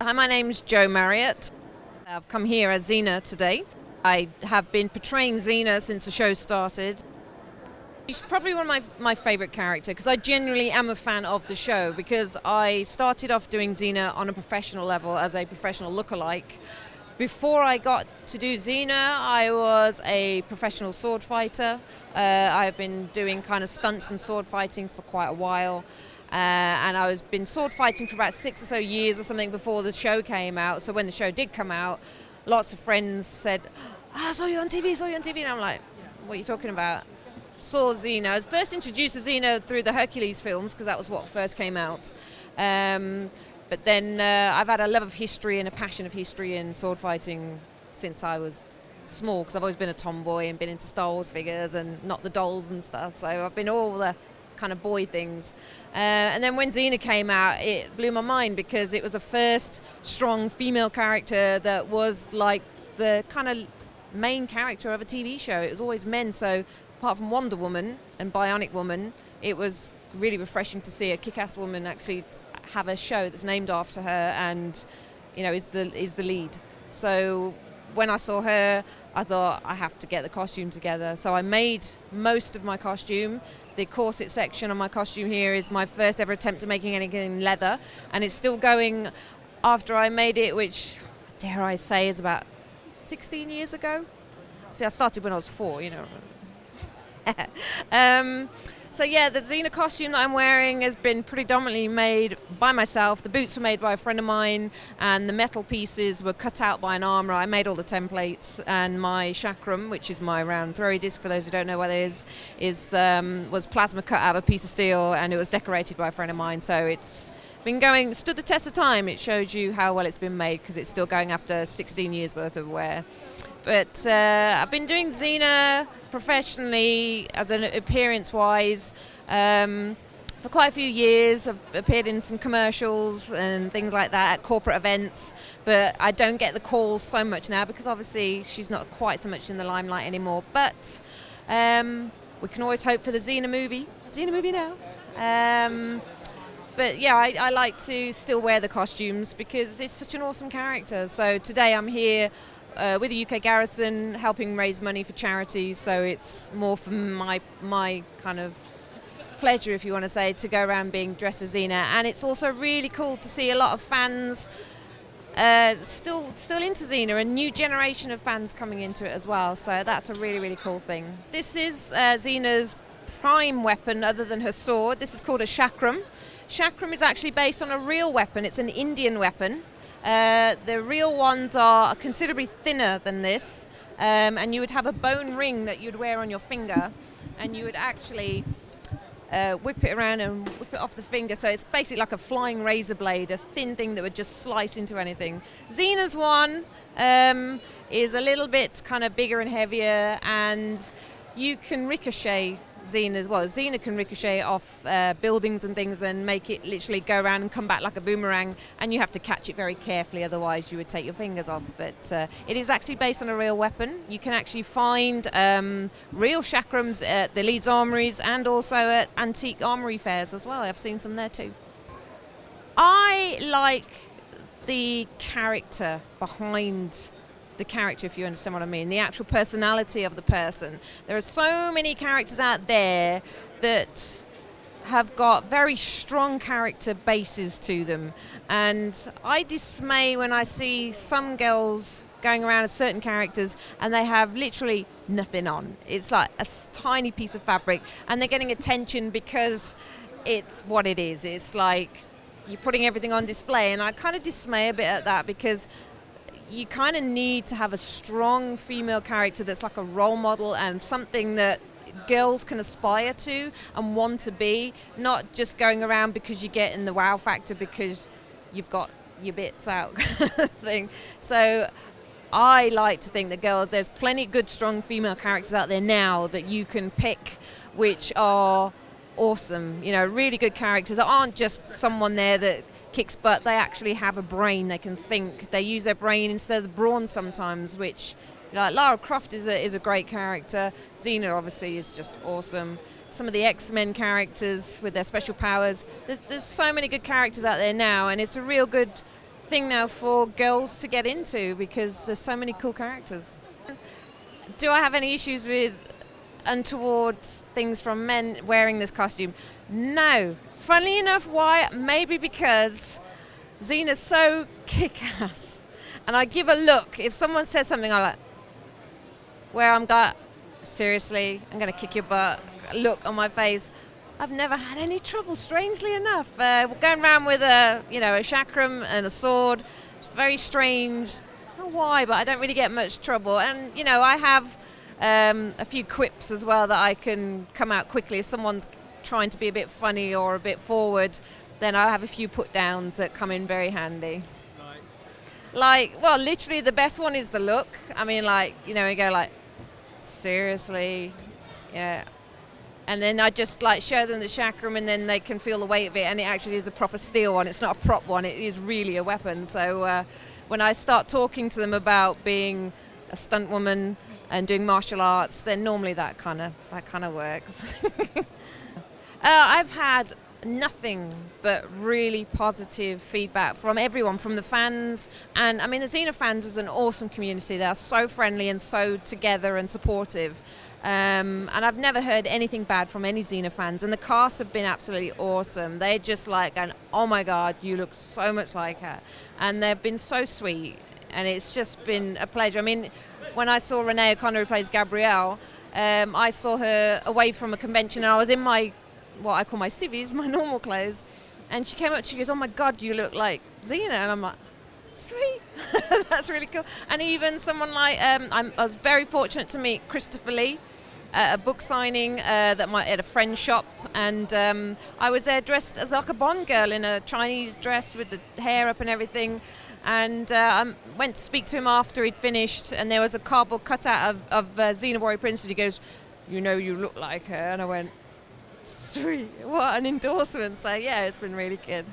Hi, my name's Joe Marriott. I've come here as Xena today. I have been portraying Xena since the show started. She's probably one of my favourite characters because I genuinely am a fan of the show, because I started off doing Xena on a professional level as a professional lookalike. Before I got to do Xena, I was a professional sword fighter. I've been doing kind of stunts and sword fighting for quite a while. And I was been sword fighting for about 6 or so years or something before the show came out. So when the show did come out, lots of friends said, I saw you on TV, And I'm like, what are you talking about? Saw Xena. I was first introduced to Xena through the Hercules films, because that was what first came out. But then I've had a love of history and a passion of history and sword fighting since I was small, because I've always been a tomboy and been into Star Wars figures and not the dolls and stuff. So I've been all the kind of boy things. And then when Xena came out, it blew my mind, because it was the first strong female character that was like the kind of main character of a TV show. It was always men, so apart from Wonder Woman and Bionic Woman, it was really refreshing to see a kick-ass woman actually have a show that's named after her and, you know, is the lead. So when I saw her, I thought I have to get the costume together. So I made most of my costume. The corset section on my costume here is my first ever attempt at making anything in leather, and it's still going after I made it, which, dare I say, is about 16 years ago. See, I started when I was 4, you know. So yeah, the Xena costume that I'm wearing has been predominantly made by myself. The boots were made by a friend of mine, and the metal pieces were cut out by an armourer. I made all the templates, and my chakram, which is my round throwy disc, for those who don't know what it is was plasma cut out of a piece of steel, and it was decorated by a friend of mine. So it's been stood the test of time. It shows you how well it's been made, because it's still going after 16 years worth of wear. But I've been doing Xena professionally, as an appearance-wise, for quite a few years. I've appeared in some commercials and things like that at corporate events, but I don't get the calls so much now, because obviously she's not quite so much in the limelight anymore. But we can always hope for the Xena movie now. But yeah, I like to still wear the costumes because it's such an awesome character. So today I'm here with the UK Garrison, helping raise money for charities. So it's more for my kind of pleasure, if you want to say, to go around being dressed as Xena. And it's also really cool to see a lot of fans still into Xena, a new generation of fans coming into it as well. So that's a really, really cool thing. This is Xena's prime weapon other than her sword. This is called a chakram. Chakram is actually based on a real weapon. It's an Indian weapon. The real ones are considerably thinner than this, and you would have a bone ring that you'd wear on your finger, and you would actually whip it around and whip it off the finger. So it's basically like a flying razor blade, a thin thing that would just slice into anything. Xena's one is a little bit kind of bigger and heavier, and you can ricochet Xena can ricochet off buildings and things and make it literally go around and come back like a boomerang, and you have to catch it very carefully, otherwise you would take your fingers off. But it is actually based on a real weapon. You can actually find real chakrams at the Leeds Armouries and also at antique armoury fairs as well. I've seen some there too. I like the character behind the character, if you understand what I mean, the actual personality of the person. There are so many characters out there that have got very strong character bases to them, and I dismay when I see some girls going around as certain characters and they have literally nothing on. It's like a tiny piece of fabric, and they're getting attention because it's what it is. It's like you're putting everything on display, and I kind of dismay a bit at that, because you kind of need to have a strong female character that's like a role model and something that girls can aspire to and want to be, not just going around because you get in the wow factor because you've got your bits out thing. So I like to think that there's plenty of good, strong female characters out there now that you can pick, which are awesome. You know, really good characters that aren't just someone there that kicks butt. They actually have a brain. They can think. They use their brain instead of brawn sometimes, which, like, Lara Croft is a great character. Xena obviously is just awesome. Some of the X-Men characters with their special powers. There's so many good characters out there now, and it's a real good thing now for girls to get into because there's so many cool characters. Do I have any issues with untoward things from men wearing this costume? No. Funnily enough, why? Maybe because Xena's so kick-ass. And I give a look. If someone says something, I like, where I'm got, seriously, I'm going to kick your butt. Look on my face. I've never had any trouble, strangely enough. Going around with a chakram and a sword, it's very strange. I don't know why, but I don't really get much trouble. And, I have a few quips as well that I can come out quickly. If someone's trying to be a bit funny or a bit forward, then I have a few put-downs that come in very handy. Literally the best one is the look. I mean, you go like, seriously, yeah. And then I just show them the chakram, and then they can feel the weight of it, and it actually is a proper steel one. It's not a prop one. It is really a weapon. So when I start talking to them about being a stunt woman and doing martial arts, then normally that kind of works. I've had nothing but really positive feedback from everyone, from the fans, and I mean the Xena fans is an awesome community. They are so friendly and so together and supportive. And I've never heard anything bad from any Xena fans, and the cast have been absolutely awesome. They're just going, oh my God, you look so much like her. And they've been so sweet, and it's just been a pleasure. I mean, when I saw Renee O'Connor, who plays Gabrielle, I saw her away from a convention, and I was in what I call my civvies, my normal clothes, and she came up, she goes, oh my God, you look like Xena. And I'm like, sweet. That's really cool. And even someone I was very fortunate to meet Christopher Lee at a book signing at a friend's shop, and I was there dressed as like a Bond girl in a Chinese dress with the hair up and everything, and I went to speak to him after he'd finished, and there was a cardboard cutout of Xena Warrior Princess. He goes, you look like her. And I went, sweet, what an endorsement. So yeah, it's been really good.